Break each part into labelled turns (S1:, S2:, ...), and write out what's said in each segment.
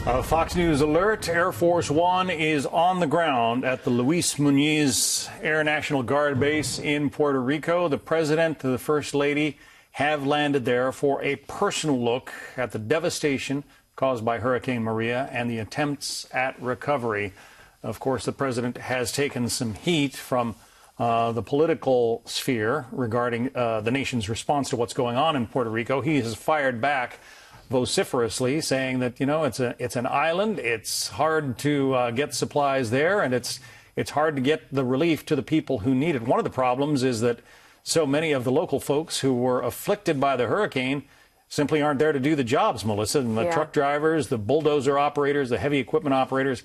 S1: Fox News alert. Air Force One is on the ground at the Luis Muñoz Air National Guard Base in Puerto Rico. The president and the first lady have landed there for a personal look at the devastation caused by Hurricane Maria and the attempts at recovery. Of course, the president has taken some heat from the political sphere regarding the nation's response to what's going on in Puerto Rico. He has fired back vociferously, saying that, you know, it's an island. It's hard to get supplies there, and it's hard to get the relief to the people who need it. One of the problems is that so many of the local folks who were afflicted by the hurricane simply aren't there to do the jobs, Melissa. And the truck drivers, the bulldozer operators, the heavy equipment operators,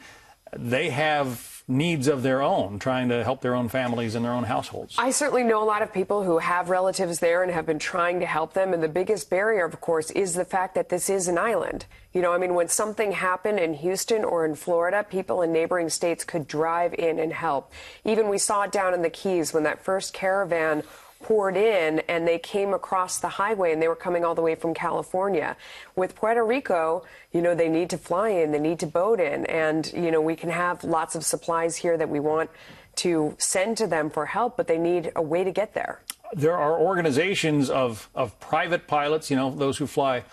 S1: they have needs of their own, trying to help their own families and their own households.
S2: I certainly know a lot of people who have relatives there and have been trying to help them. And the biggest barrier, of course, is the fact that this is an island. You know, I mean, when something happened in Houston or in Florida, people in neighboring states could drive in and help. Even we saw it down in the Keys when that first caravan poured in and they came across the highway and they were coming all the way from California. With Puerto Rico, you know, they need to fly in, they need to boat in, and, you know, we can have lots of supplies here that we want to send to them for help, but they need a way to get there.
S1: There are organizations of private pilots, you know, those who fly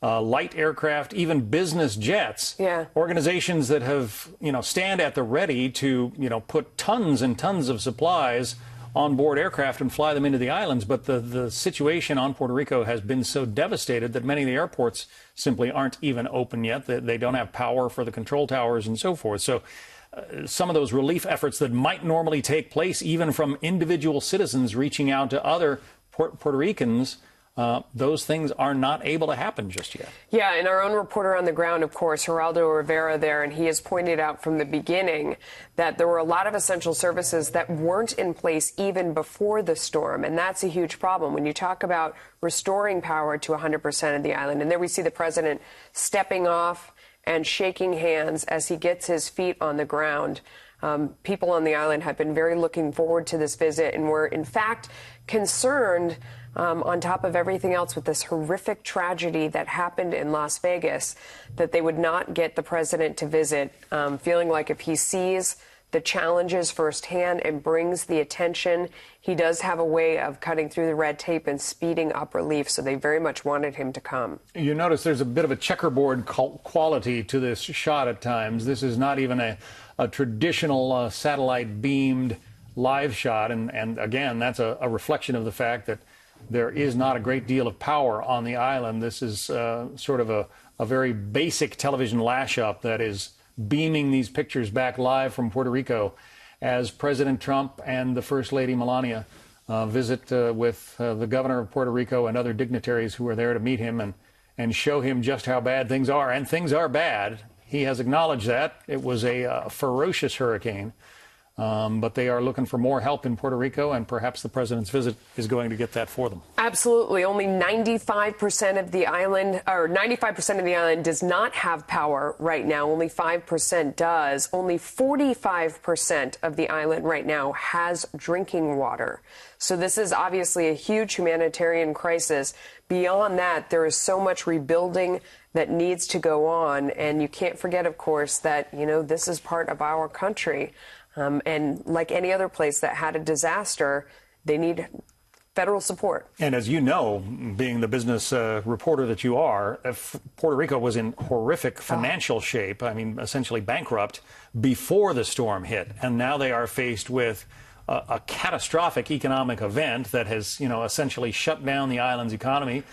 S1: light aircraft, even business jets, organizations that have, you know, stand at the ready to, you know, put tons and tons of supplies on board aircraft and fly them into the islands. But the situation on Puerto Rico has been so devastated that many of the airports simply aren't even open yet. They don't have power for the control towers and so forth. So some of those relief efforts that might normally take place, even from individual citizens reaching out to other Puerto Ricans, those things are not able to happen just yet.
S2: Yeah, and our own reporter on the ground, of course, Geraldo Rivera there, and he has pointed out from the beginning that there were a lot of essential services that weren't in place even before the storm, and that's a huge problem when you talk about restoring power to 100% of the island. And there we see the president stepping off and shaking hands as he gets his feet on the ground. People on the island have been very looking forward to this visit and were, in fact, concerned on top of everything else with this horrific tragedy that happened in Las Vegas, that they would not get the president to visit, feeling like if he sees the challenges firsthand and brings the attention, he does have a way of cutting through the red tape and speeding up relief. So they very much wanted him to come. You
S1: notice there's a bit of a checkerboard quality to this shot at times. This is not even a traditional satellite beamed live shot. And again, that's a reflection of the fact that there is not a great deal of power on the island. This is sort of a very basic television lash-up that is beaming these pictures back live from Puerto Rico as President Trump and the First Lady Melania visit with the governor of Puerto Rico and other dignitaries who are there to meet him and show him just how bad things are. And things are bad. He has acknowledged that. It was a ferocious hurricane. But they are looking for more help in Puerto Rico, and perhaps the president's visit is going to get that for them.
S2: Absolutely. Only 95% of the island, or 95% of the island does not have power right now. Only 5% does. Only 45% of the island right now has drinking water. So this is obviously a huge humanitarian crisis. Beyond that, there is so much rebuilding that needs to go on. And you can't forget, of course, that, you know, this is part of our country. And like any other place that had a disaster, they need federal support.
S1: And as you know, being the business reporter that you are, Puerto Rico was in horrific financial shape, I mean, essentially bankrupt, before the storm hit. And now they are faced with a catastrophic economic event that has, you know, essentially shut down the island's economy.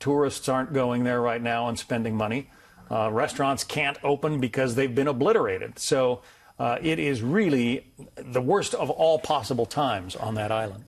S1: Tourists aren't going there right now and spending money. Restaurants can't open because they've been obliterated. So it is really the worst of all possible times on that island.